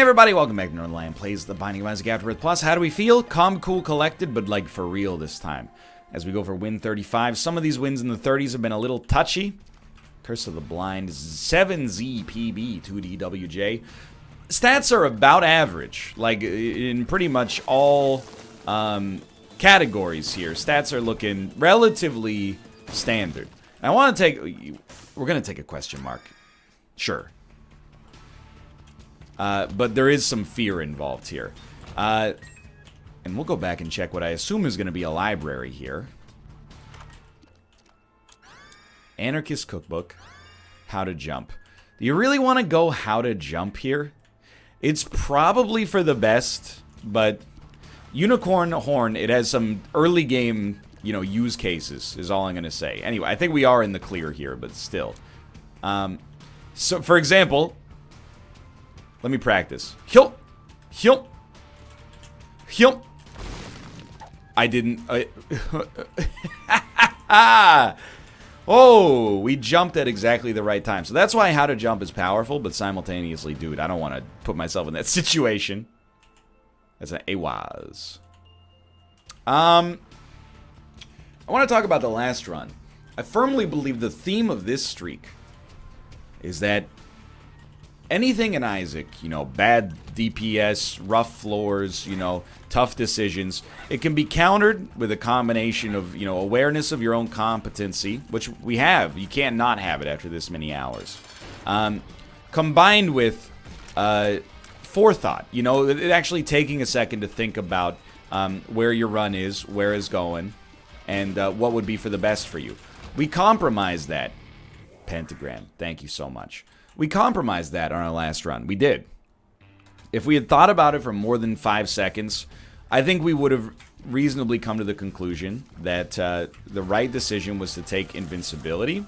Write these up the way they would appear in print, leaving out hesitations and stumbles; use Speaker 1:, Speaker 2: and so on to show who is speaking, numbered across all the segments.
Speaker 1: everybody, welcome back to Northernlion Plays the Binding of Isaac Afterbirth Plus. How do we feel? Calm, cool, collected, but like for real this time. As we go for win 35. Some of these wins in the 30s have been a little touchy. Curse of the Blind, 7ZPB, 2DWJ. Stats are about average, like in pretty much all categories here. Stats are looking relatively standard. I want to take, we're going to take a question mark. Sure. But there is some fear involved here. And we'll go back and check what I assume is going to be a library here. Anarchist Cookbook. How to jump. Do you really want to go how to jump here? It's probably for the best, but Unicorn Horn, it has some early game, use cases, is all I'm going to say. Anyway, I think we are in the clear here, but still. So, for example, let me practice. Hyop! Hyop! Hyop! I didn't... Oh, we jumped at exactly the right time. So that's why how to jump is powerful, but simultaneously, dude, I don't want to put myself in that situation. That's an AWAS. I want to talk about the last run. I firmly believe the theme of this streak is that anything in Isaac, bad DPS, rough floors, tough decisions, it can be countered with a combination of, awareness of your own competency, which we have. You can't not have it after this many hours. Combined with forethought, actually taking a second to think about where your run is, where it's going, and what would be for the best for you. We compromised that. Pentagram, thank you so much. We compromised that on our last run. We did. If we had thought about it for more than 5 seconds, I think we would have reasonably come to the conclusion that the right decision was to take invincibility.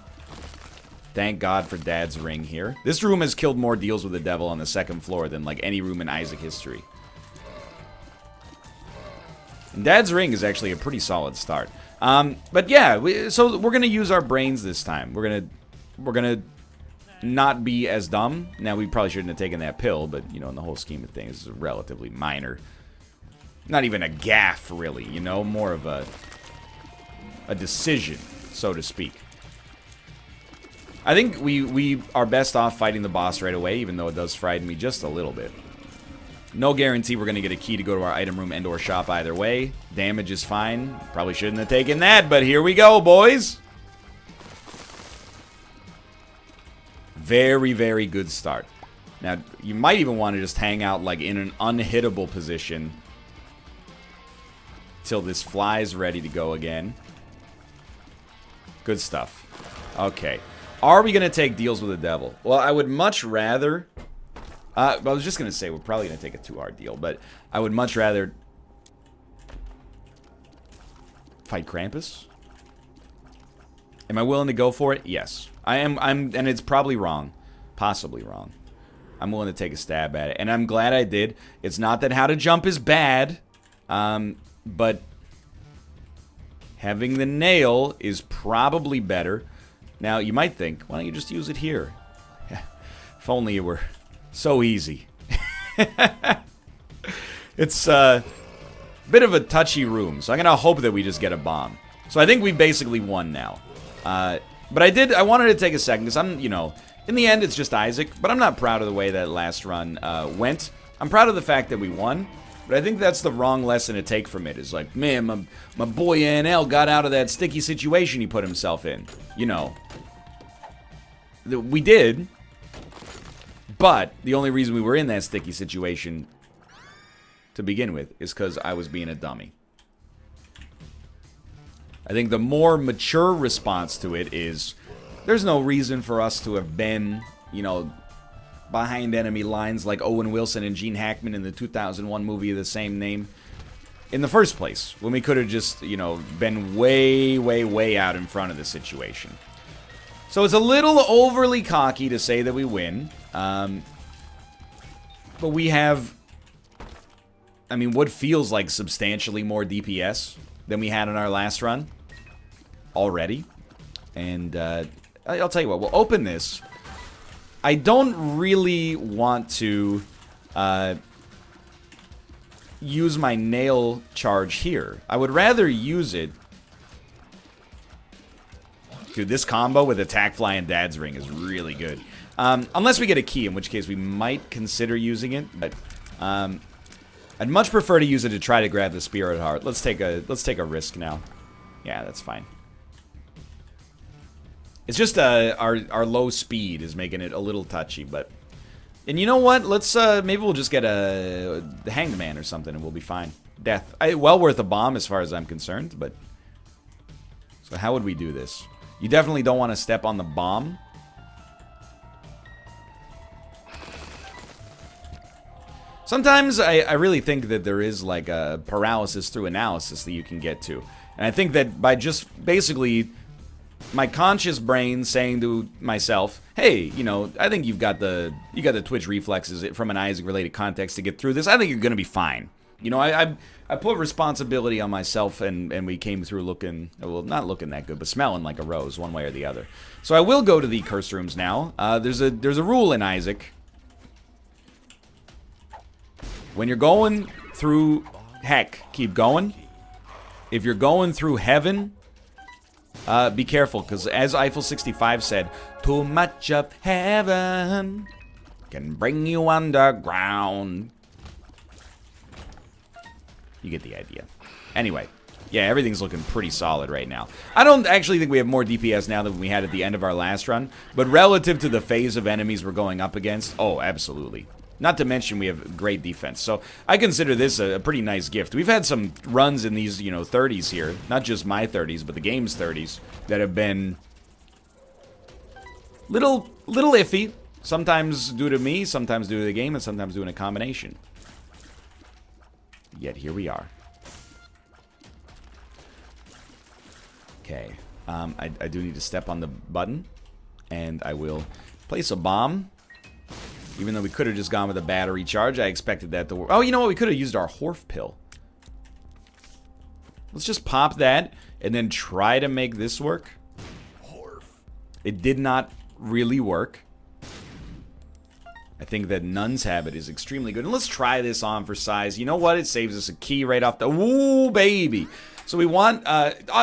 Speaker 1: Thank God for Dad's Ring here. This room has killed more deals with the devil on the second floor than like any room in Isaac history. And Dad's Ring is actually a pretty solid start. But yeah, so we're gonna use our brains this time. We're gonna not be as dumb. Now, we probably shouldn't have taken that pill, but, in the whole scheme of things, it's relatively minor. Not even a gaffe, really, more of a decision, so to speak. I think we are best off fighting the boss right away, even though it does frighten me just a little bit. No guarantee we're going to get a key to go to our item room and or shop either way. Damage is fine. Probably shouldn't have taken that, but here we go, boys. Very, very good start. Now, you might even want to just hang out like in an unhittable position till this fly's ready to go again. Good stuff. Okay. Are we going to take deals with the devil? Well, I would much rather... I was just going to say we're probably going to take a 2-hour deal, but I would much rather fight Krampus. Am I willing to go for it? Yes. I am, and it's probably wrong. Possibly wrong. I'm willing to take a stab at it. And I'm glad I did. It's not that how to jump is bad, but having the nail is probably better. Now, you might think, why don't you just use it here? If only it were so easy. It's a bit of a touchy room, so I'm going to hope that we just get a bomb. So I think we basically won now. But I wanted to take a second, because I'm, in the end, it's just Isaac, but I'm not proud of the way that last run went. I'm proud of the fact that we won, but I think that's the wrong lesson to take from it. It's like, man, my boy NL got out of that sticky situation he put himself in. We did, but the only reason we were in that sticky situation to begin with is because I was being a dummy. I think the more mature response to it is there's no reason for us to have been, behind enemy lines like Owen Wilson and Gene Hackman in the 2001 movie of the same name in the first place, when we could have just, been way, way, way out in front of the situation. So it's a little overly cocky to say that we win, but we have, what feels like substantially more DPS than we had in our last run already. And I'll tell you what, we'll open this. I don't really want to use my nail charge here. I would rather use it. Dude, this combo with Attack Fly and Dad's Ring is really good. Unless we get a key, in which case we might consider using it. But I'd much prefer to use it to try to grab the Spirit Heart. Let's take a risk now. Yeah, that's fine. It's just our low speed is making it a little touchy, but. And you know what? Let's maybe we'll just get a Hanged Man or something, and we'll be fine. Death, well worth a bomb as far as I'm concerned. But so how would we do this? You definitely don't want to step on the bomb. Sometimes I really think that there is like a paralysis through analysis that you can get to. And I think that by just basically my conscious brain saying to myself, hey, you know, I think you got the twitch reflexes from an Isaac related context to get through this. I think you're going to be fine. You know, I put responsibility on myself, and we came through looking, well, not looking that good, but smelling like a rose, one way or the other. So I will go to the curse rooms now. There's a rule in Isaac. When you're going through heck, keep going. If you're going through heaven, be careful, because as Eiffel65 said, too much of heaven can bring you underground. You get the idea. Anyway, yeah, everything's looking pretty solid right now. I don't actually think we have more DPS now than we had at the end of our last run, but relative to the phase of enemies we're going up against, oh, absolutely. Not to mention we have great defense. So I consider this a pretty nice gift. We've had some runs in these, you know, 30s here. Not just my 30s, but the game's 30s that have been little iffy. Sometimes due to me, sometimes due to the game, and sometimes due to a combination. Yet here we are. Okay. I do need to step on the button. And I will place a bomb. Even though we could have just gone with a battery charge, I expected that to work. Oh, you know what? We could have used our Horf pill. Let's just pop that and then try to make this work. Horf. It did not really work. I think that Nun's Habit is extremely good. And let's try this on for size. You know what? It saves us a key right off the... Ooh, baby. So we want...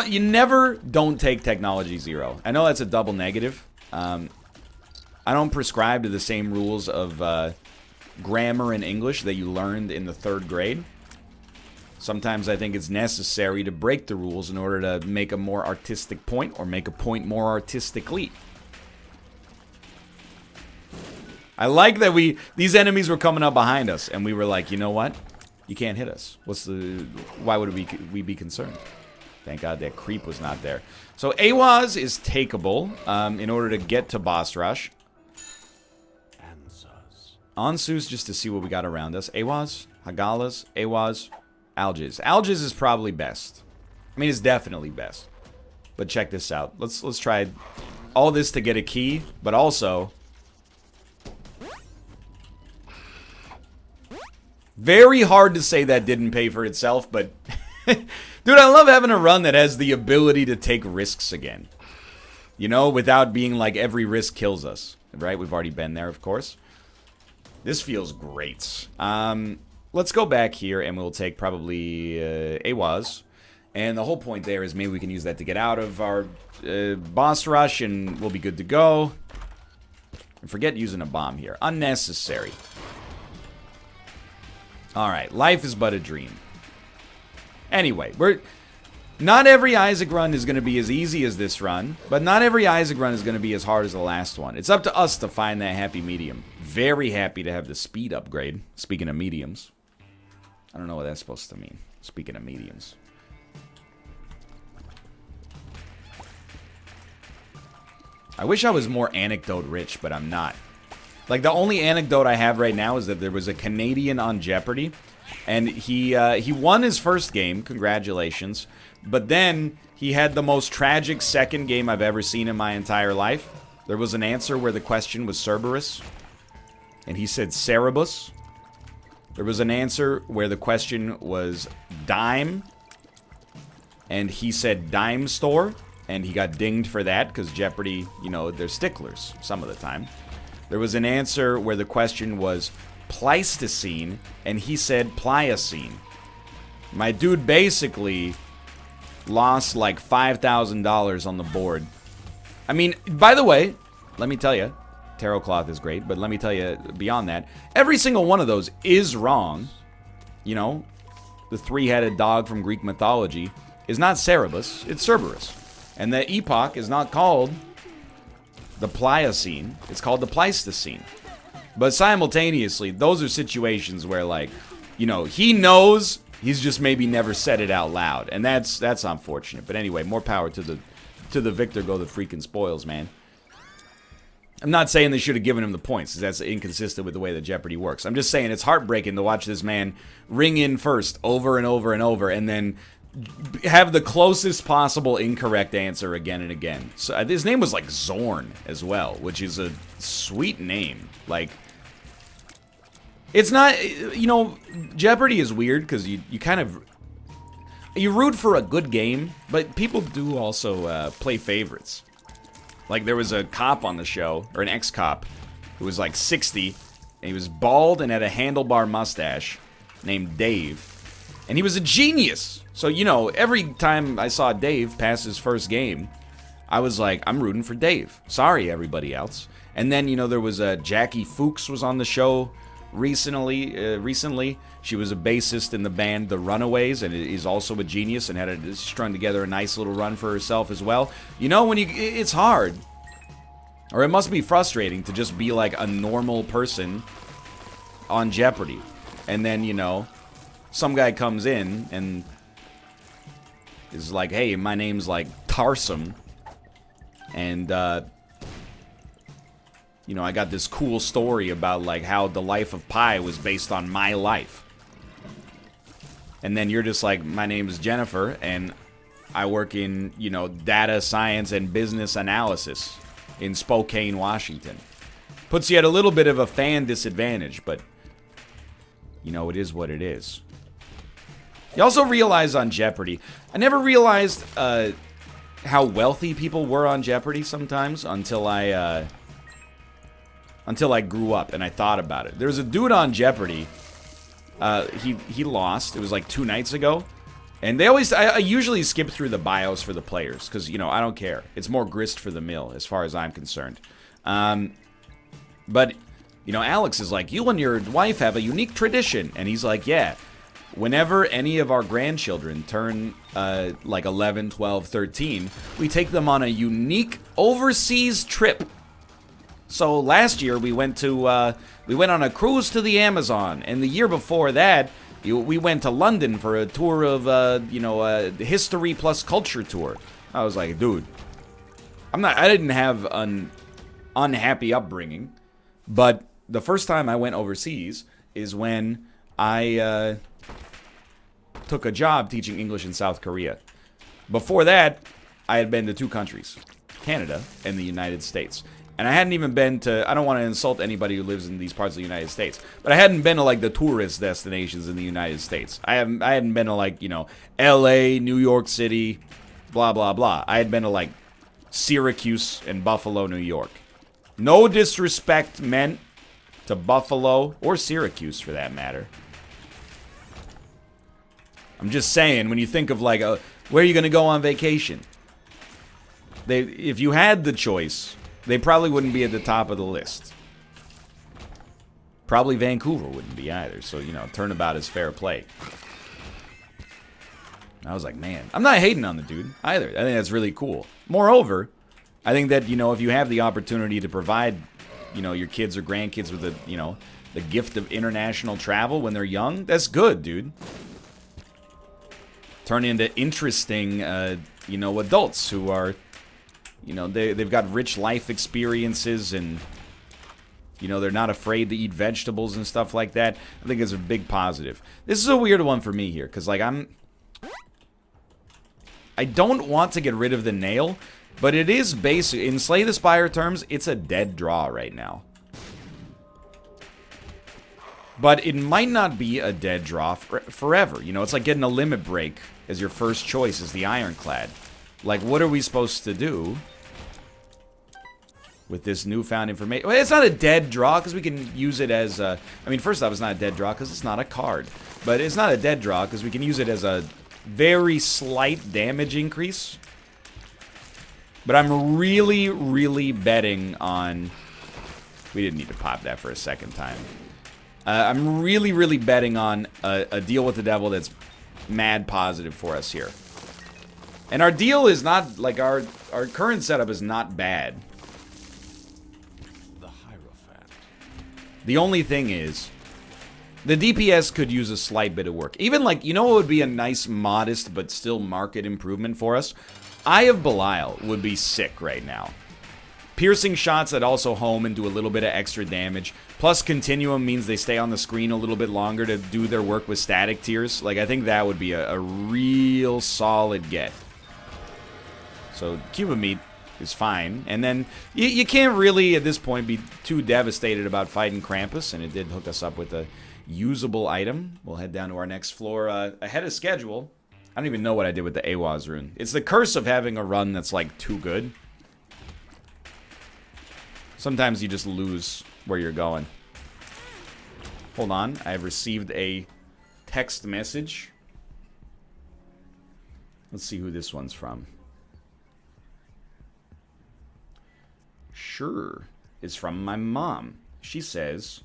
Speaker 1: you never don't take Technology 0. I know that's a double negative. I don't prescribe to the same rules of grammar and English that you learned in the 3rd grade. Sometimes I think it's necessary to break the rules in order to make a more artistic point or make a point more artistically. I like that these enemies were coming up behind us and we were like, you know what? You can't hit us. Why would we be concerned? Thank God that creep was not there. So Awaz is takeable in order to get to boss rush. Ansus just to see what we got around us. Awaz, Hagalas, Awaz, Algiz. Algiz is probably best. I mean, it's definitely best. But check this out. Let's try all this to get a key, but also very hard to say that didn't pay for itself, but dude, I love having a run that has the ability to take risks again. You know, without being like every risk kills us, right? We've already been there, of course. This feels great. Let's go back here and we'll take probably Awaz. And the whole point there is maybe we can use that to get out of our boss rush and we'll be good to go. And forget using a bomb here. Unnecessary. Alright, life is but a dream. Anyway, not every Isaac run is going to be as easy as this run, but not every Isaac run is going to be as hard as the last one. It's up to us to find that happy medium. Very happy to have the speed upgrade. Speaking of mediums. I don't know what that's supposed to mean. Speaking of mediums. I wish I was more anecdote rich, but I'm not. Like, the only anecdote I have right now is that there was a Canadian on Jeopardy, and he won his first game. Congratulations. But then he had the most tragic second game I've ever seen in my entire life. There was an answer where the question was Cerberus, and he said Cerebus. There was an answer where the question was dime, and he said dime store, and he got dinged for that because Jeopardy, you know, they're sticklers some of the time. There was an answer where the question was Pleistocene, and he said Pliocene. My dude basically lost like $5,000 on the board. I mean, by the way, let me tell you, tarot cloth is great, but let me tell you, beyond that, every single one of those is wrong. You know, the three-headed dog from Greek mythology is not Cerberus, it's Cerberus. And the epoch is not called the Pliocene, it's called the Pleistocene. But simultaneously, those are situations where, like, you know, he knows, he's just maybe never said it out loud. And that's unfortunate. But anyway, more power to the victor go the freaking spoils, man. I'm not saying they should have given him the points, because that's inconsistent with the way that Jeopardy works. I'm just saying it's heartbreaking to watch this man ring in first over and over and over, and then have the closest possible incorrect answer again and again. So his name was like Zorn as well, which is a sweet name. Like, it's not, you know, Jeopardy is weird because you kind of, you root for a good game, but people do also play favorites. Like, there was a cop on the show, or an ex-cop, who was like 60, and he was bald and had a handlebar mustache, named Dave. And he was a genius. So, you know, every time I saw Dave pass his first game, I was like, I'm rooting for Dave. Sorry, everybody else. And then, you know, there was Jackie Fuchs was on the show recently. She was a bassist in the band The Runaways, and is also a genius and had strung together a nice little run for herself as well. You know, when it's hard, or it must be frustrating to just be like a normal person on Jeopardy. And then, you know, some guy comes in and is like, hey, my name's like Tarsum, and you know, I got this cool story about like how the life of Pi was based on my life. And then you're just like, my name is Jennifer, and I work in, you know, data science and business analysis in Spokane, Washington. Puts you at a little bit of a fan disadvantage, but, you know, it is what it is. You also realize on Jeopardy, I never realized how wealthy people were on Jeopardy sometimes until I grew up and I thought about it. There was a dude on Jeopardy. He lost. It was like 2 nights ago. And they always, I usually skip through the bios for the players because, you know, I don't care. It's more grist for the mill as far as I'm concerned. But, you know, Alex is like, you and your wife have a unique tradition. And he's like, yeah, whenever any of our grandchildren turn like 11, 12, 13, we take them on a unique overseas trip. So last year we went on a cruise to the Amazon, and the year before that we went to London for a tour of you know, history plus culture tour. I was like, dude, I didn't have an unhappy upbringing, but the first time I went overseas is when I took a job teaching English in South Korea. Before that, I had been to 2 countries, Canada and the United States. And I hadn't even been to, I don't want to insult anybody who lives in these parts of the United States, but I hadn't been to like the tourist destinations in the United States. I hadn't been to like, you know, LA, New York City, blah, blah, blah. I had been to like Syracuse and Buffalo, New York. No disrespect meant to Buffalo or Syracuse for that matter. I'm just saying, when you think of like, where are you going to go on vacation? If you had the choice, they probably wouldn't be at the top of the list. Probably Vancouver wouldn't be either. So, you know, turnabout is fair play. I was like, man, I'm not hating on the dude either. I think that's really cool. Moreover, I think that, you know, if you have the opportunity to provide, you know, your kids or grandkids with the, you know, the gift of international travel when they're young, that's good, dude. Turn into interesting, you know, adults who are, you know, they've got rich life experiences, and, you know, they're not afraid to eat vegetables and stuff like that. I think it's a big positive. This is a weird one for me here, because, like, I don't want to get rid of the nail, but it is basically, in Slay the Spire terms, it's a dead draw right now. But it might not be a dead draw forever. You know, it's like getting a limit break as your first choice as the Ironclad. Like, what are we supposed to do with this newfound information. Well, it's not a dead draw because we can use it as I mean, first off, it's not a dead draw because it's not a card. But it's not a dead draw because we can use it as a very slight damage increase. But I'm really, really betting on... We didn't need to pop that for a second time. I'm really, really betting on a deal with the devil that's mad positive for us here. And our deal is not, like, our current setup is not bad.
Speaker 2: The Hierophant.
Speaker 1: The only thing is, the DPS could use a slight bit of work. Even, like, you know what would be a nice, modest, but still market improvement for us? Eye of Belial would be sick right now. Piercing shots that also home and do a little bit of extra damage. Plus Continuum means they stay on the screen a little bit longer to do their work with static tiers. Like, I think that would be a real solid get. So, Cuba Meat is fine. And then, you can't really, at this point, be too devastated about fighting Krampus. And it did hook us up with a usable item. We'll head down to our next floor ahead of schedule. I don't even know what I did with the Awaz rune. It's the curse of having a run that's, like, too good. Sometimes you just lose where you're going. Hold on. I have received a text message. Let's see who this one's from. Sure. It's from my mom. She says,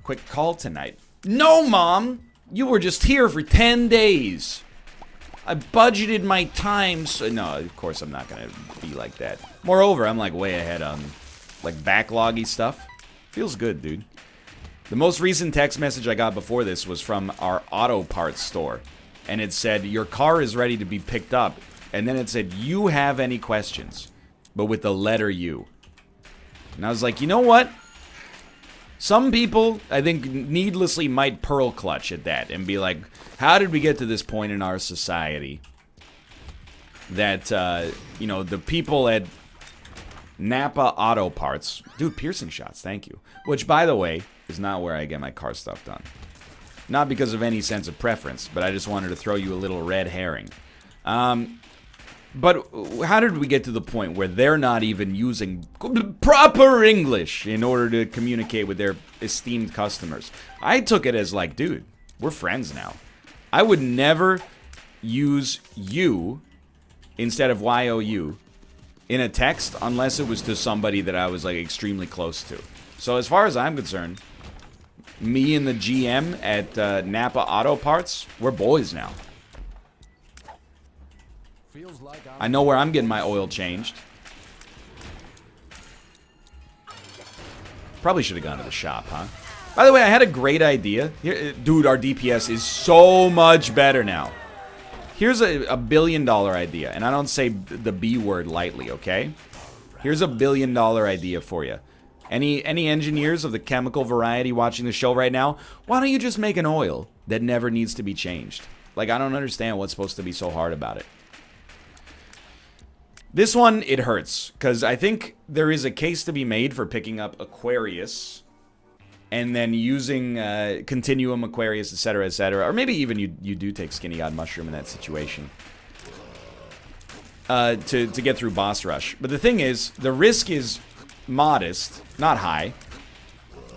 Speaker 1: quick call tonight. No, Mom! You were just here for 10 days. I budgeted my time, so... No, of course I'm not gonna be like that. Moreover, I'm like way ahead on like backloggy stuff. Feels good, dude. The most recent text message I got before this was from our auto parts store. And it said, your car is ready to be picked up. And then it said, you have any questions? But with the letter U. And I was like, you know what? Some people, I think, needlessly might pearl clutch at that and be like, how did we get to this point in our society that, you know, the people at Napa Auto Parts... Dude, piercing shots, thank you. Which, by the way, is not where I get my car stuff done. Not because of any sense of preference, but I just wanted to throw you a little red herring. But how did we get to the point where they're not even using proper English in order to communicate with their esteemed customers? I took it as like, dude, we're friends now. I would never use you instead of YOU in a text unless it was to somebody that I was like extremely close to. So as far as I'm concerned, me and the GM at Napa Auto Parts, we're boys now. I know where I'm getting my oil changed. Probably should have gone to the shop, huh? By the way, I had a great idea. Here, dude, our DPS is so much better now. Here's a $1 billion idea, and I don't say the B word lightly, okay? Here's a $1 billion idea for you. Any engineers of the chemical variety watching the show right now? Why don't you just make an oil that never needs to be changed? Like, I don't understand what's supposed to be so hard about it. This one, it hurts, because I think there is a case to be made for picking up Aquarius and then using Continuum, Aquarius, etc., etc. Or maybe even you do take Skinny God Mushroom in that situation to get through Boss Rush. But the thing is, the risk is modest, not high,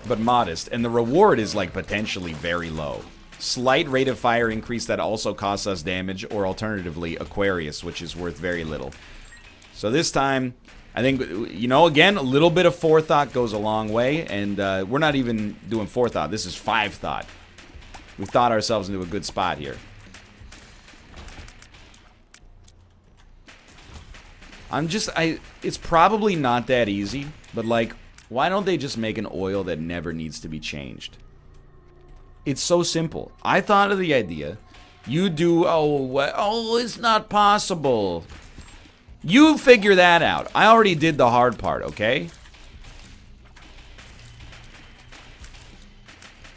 Speaker 1: but modest, and the reward is like potentially very low. Slight rate of fire increase that also costs us damage, or alternatively, Aquarius, which is worth very little. So this time, I think, you know, again, a little bit of forethought goes a long way, and we're not even doing forethought. This is 5 thought. We thought ourselves into a good spot here. It's probably not that easy, but like, why don't they just make an oil that never needs to be changed? It's so simple. I thought of the idea. You do, oh, it's not possible. You figure that out. I already did the hard part, okay?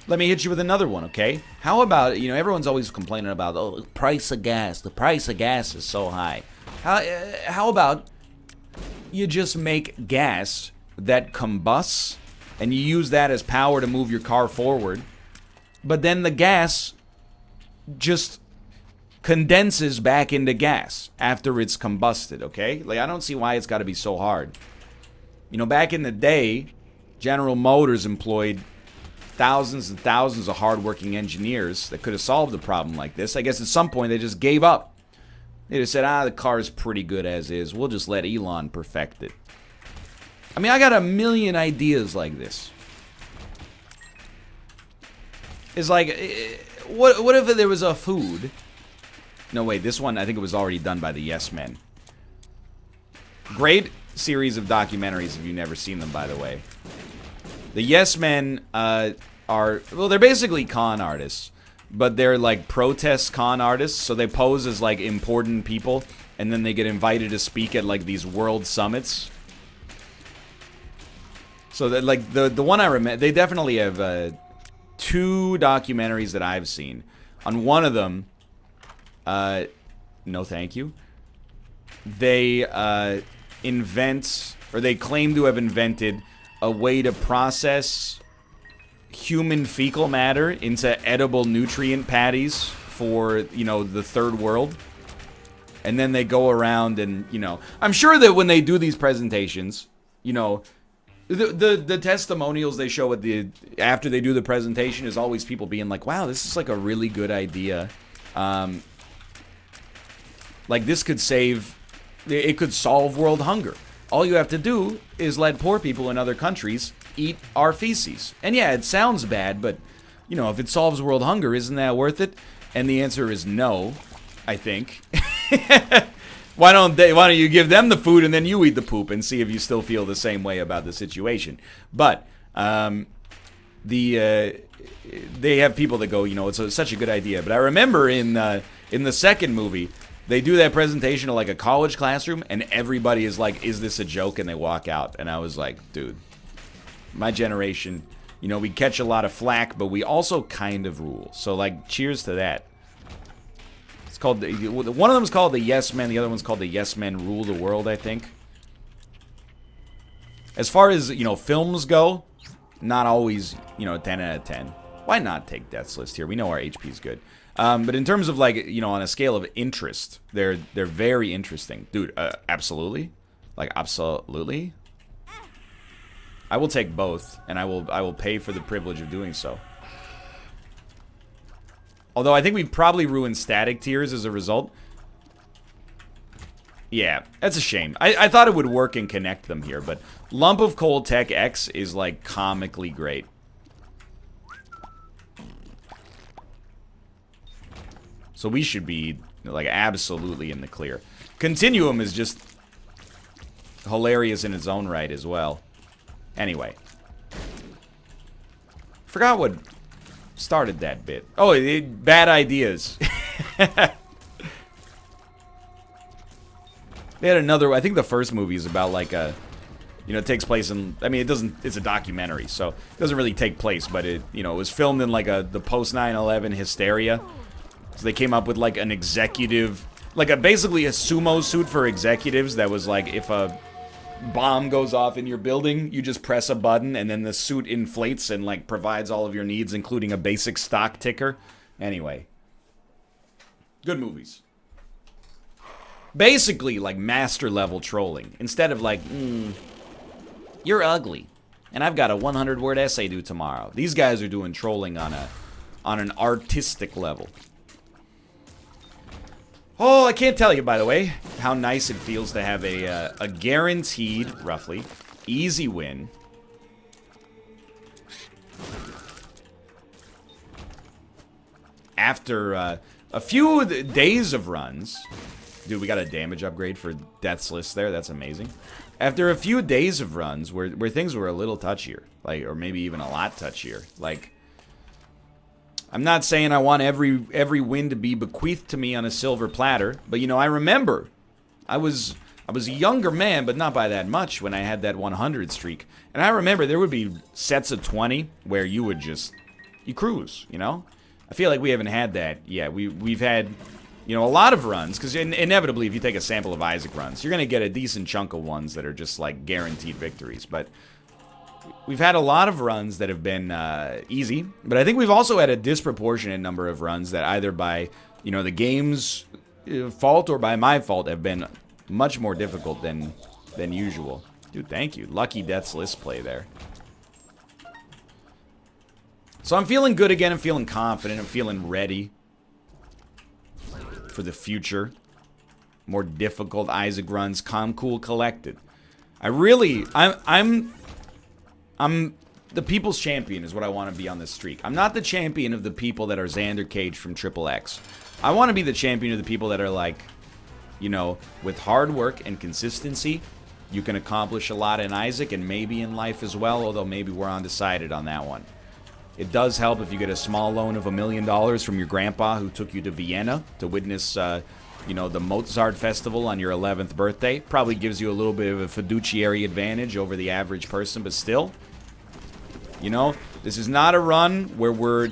Speaker 1: Let me hit you with another one, okay? How about, you know, everyone's always complaining about, oh, the price of gas. The price of gas is so high. How about you just make gas that combusts and you use that as power to move your car forward, but then the gas just condenses back into gas after it's combusted, okay? Like, I don't see why it's got to be so hard. You know, back in the day, General Motors employed thousands and thousands of hardworking engineers that could have solved a problem like this. I guess at some point they just gave up. They just said, the car's pretty good as is. We'll just let Elon perfect it. I mean, I got a million ideas like this. It's like, what if there was a food? No, wait, this one, I think it was already done by the Yes Men. Great series of documentaries if you've never seen them, by the way. The Yes Men well, they're basically con artists, but they're like protest con artists, so they pose as like important people, and then they get invited to speak at like these world summits. So that, like, the one I remember, they definitely have 2 documentaries that I've seen. On one of them, no thank you, they invent, or they claim to have invented, a way to process human fecal matter into edible nutrient patties for, you know, the third world. And then they go around and, you know, I'm sure that when they do these presentations, you know, the testimonials they show after they do the presentation is always people being like, wow, this is like a really good idea. Like, this could it could solve world hunger. All you have to do is let poor people in other countries eat our feces. And yeah, it sounds bad, but, you know, if it solves world hunger, isn't that worth it? And the answer is no, I think. Why don't you give them the food and then you eat the poop and see if you still feel the same way about the situation? But they have people that go, you know, it's such a good idea. But I remember in the second movie, they do that presentation of like a college classroom, and everybody is like, is this a joke? And they walk out. And I was like, dude, my generation, you know, we catch a lot of flack, but we also kind of rule. So, like, cheers to that. It's called, one of them is called the Yes Men, the other one's called the Yes Men Rule the World, I think. As far as, you know, films go, not always, you know, 10 out of 10. Why not take Death's List here? We know our HP's good. But in terms of, like, you know, on a scale of interest, they're very interesting. Dude, absolutely. Like, absolutely. I will take both, and I will pay for the privilege of doing so. Although I think we'd probably ruin static tiers as a result. Yeah, that's a shame. I thought it would work and connect them here, but Lump of Coal Tech X is, like, comically great. So we should be, like, absolutely in the clear. Continuum is just hilarious in its own right as well. Anyway. Forgot what started that bit. Oh, bad ideas. They had another, I think the first movie is about, like, a, you know, it takes place in, I mean, it doesn't, it's a documentary, so it doesn't really take place, but it, you know, it was filmed in, like, the post 9/11 hysteria. So they came up with, like, an executive, like, basically a sumo suit for executives that was, like, if a bomb goes off in your building, you just press a button, and then the suit inflates and, like, provides all of your needs, including a basic stock ticker. Anyway. Good movies. Basically, like, master-level trolling. Instead of, like, you're ugly, and I've got a 100-word essay due tomorrow. These guys are doing trolling on an artistic level. Oh, I can't tell you, by the way, how nice it feels to have a guaranteed, roughly, easy win. After a few days of runs. Dude, we got a damage upgrade for Death's List there. That's amazing. After a few days of runs where things were a little touchier, like, or maybe even a lot touchier, like, I'm not saying I want every win to be bequeathed to me on a silver platter, but, you know, I remember I was a younger man, but not by that much, when I had that 100 streak. And I remember there would be sets of 20 where you would just, you cruise, you know? I feel like we haven't had that yet. We've had, you know, a lot of runs, because inevitably if you take a sample of Isaac runs, you're going to get a decent chunk of ones that are just, like, guaranteed victories. But we've had a lot of runs that have been easy, but I think we've also had a disproportionate number of runs that either by you know, the game's fault or by my fault have been much more difficult than usual. Dude, thank you. Lucky Death's List play there. So I'm feeling good again. I'm feeling confident. I'm feeling ready for the future. More difficult Isaac runs. Calm, cool, collected. I'm the people's champion is what I want to be on this streak. I'm not the champion of the people that are Xander Cage from Triple X. I want to be the champion of the people that are like, you know, with hard work and consistency, you can accomplish a lot in Isaac and maybe in life as well, although maybe we're undecided on that one. It does help if you get a small loan of $1 million from your grandpa who took you to Vienna to witness, you know, the Mozart Festival on your 11th birthday. Probably gives you a little bit of a fiduciary advantage over the average person, but still, you know, this is not a run where we're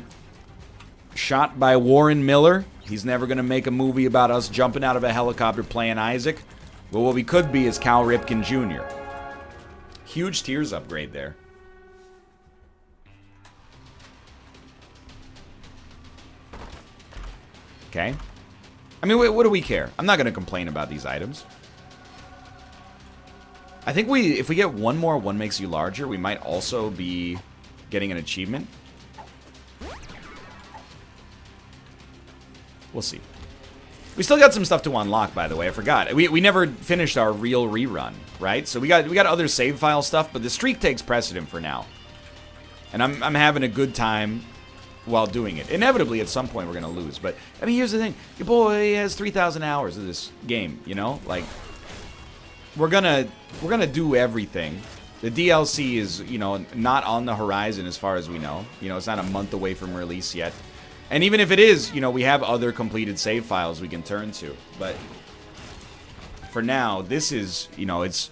Speaker 1: shot by Warren Miller. He's never going to make a movie about us jumping out of a helicopter playing Isaac. Well, what we could be is Cal Ripken Jr. Huge tiers upgrade there. Okay. I mean, what do we care? I'm not going to complain about these items. I think if we get one more One Makes You Larger, we might also be getting an achievement. We'll see. We still got some stuff to unlock, by the way. I forgot. We never finished our real rerun, right? So we got other save file stuff, but the streak takes precedent for now. And I'm having a good time while doing it. Inevitably, at some point, we're going to lose. But, I mean, here's the thing. Your boy has 3,000 hours of this game, you know? Like, we're gonna do everything. The DLC is, you know, not on the horizon as far as we know. You know, it's not a month away from release yet. And even if it is, you know, we have other completed save files we can turn to. But for now, this is, you know, it's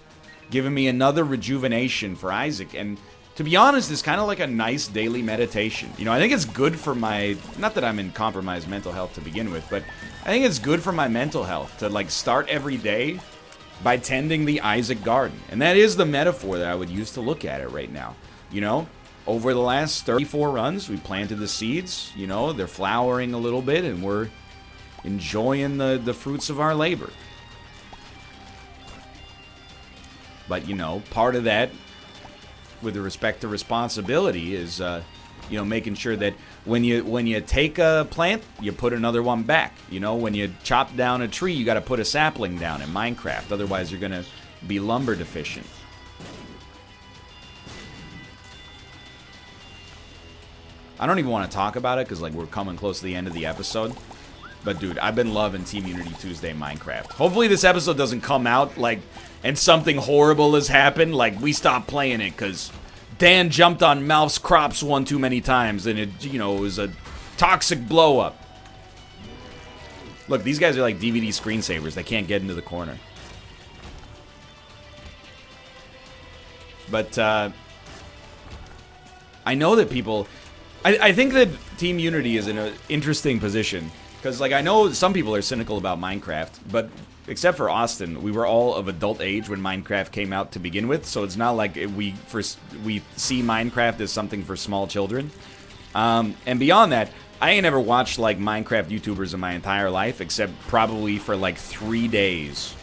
Speaker 1: giving me another rejuvenation for Isaac. And to be honest, it's kind of like a nice daily meditation. You know, I think it's good for my, not that I'm in compromised mental health to begin with, but I think it's good for my mental health to, like, start every day by tending the Isaac garden. And that is the metaphor that I would use to look at it right now. You know, over the last 34 runs, we planted the seeds. You know, they're flowering a little bit, and we're enjoying the fruits of our labor. But, you know, part of that, with respect to responsibility, is, you know, making sure that when you take a plant, you put another one back. You know, when you chop down a tree, you got to put a sapling down in Minecraft. Otherwise, you're going to be lumber deficient. I don't even want to talk about it because, like, we're coming close to the end of the episode. But, dude, I've been loving Team Unity Tuesday Minecraft. Hopefully this episode doesn't come out, like, and something horrible has happened. Like, we stopped playing it because Dan jumped on Malf's crops one too many times, and it, you know, it was a toxic blow-up. Look, these guys are like DVD screensavers. They can't get into the corner. But, I know that people... I think that Team Unity is in an interesting position. Because, like, I know some people are cynical about Minecraft, but except for Austin, we were all of adult age when Minecraft came out to begin with, so it's not like we see Minecraft as something for small children. And beyond that, I ain't ever watched, like, Minecraft YouTubers in my entire life, except probably for, like, 3 days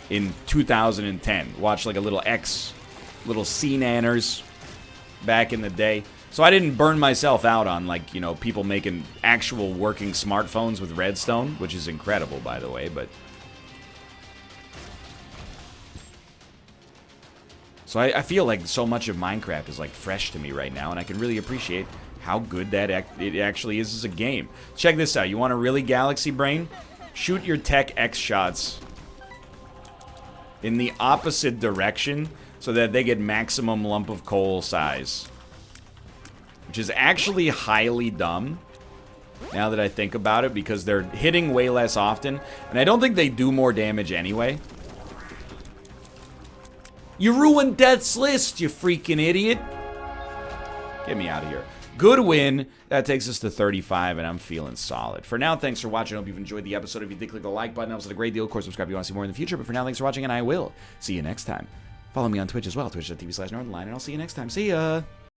Speaker 1: in 2010. Watched, like, a little C-nanners back in the day. So I didn't burn myself out on, like, you know, people making actual working smartphones with redstone, which is incredible, by the way, but... So I feel like so much of Minecraft is, like, fresh to me right now, and I can really appreciate how good that it actually is as a game. Check this out. You want a really galaxy brain? Shoot your tech X shots in the opposite direction so that they get maximum lump of coal size. Which is actually highly dumb, now that I think about it, because they're hitting way less often, and I don't think they do more damage anyway. You ruined Death's List, you freaking idiot! Get me out of here. Good win. That takes us to 35, and I'm feeling solid. For now, thanks for watching. I hope you've enjoyed the episode. If you did, click the like button. It helps out a great deal. Of course, subscribe if you want to see more in the future. But for now, thanks for watching, and I will see you next time. Follow me on Twitch as well, twitch.tv/Northernlion, and I'll see you next time. See ya!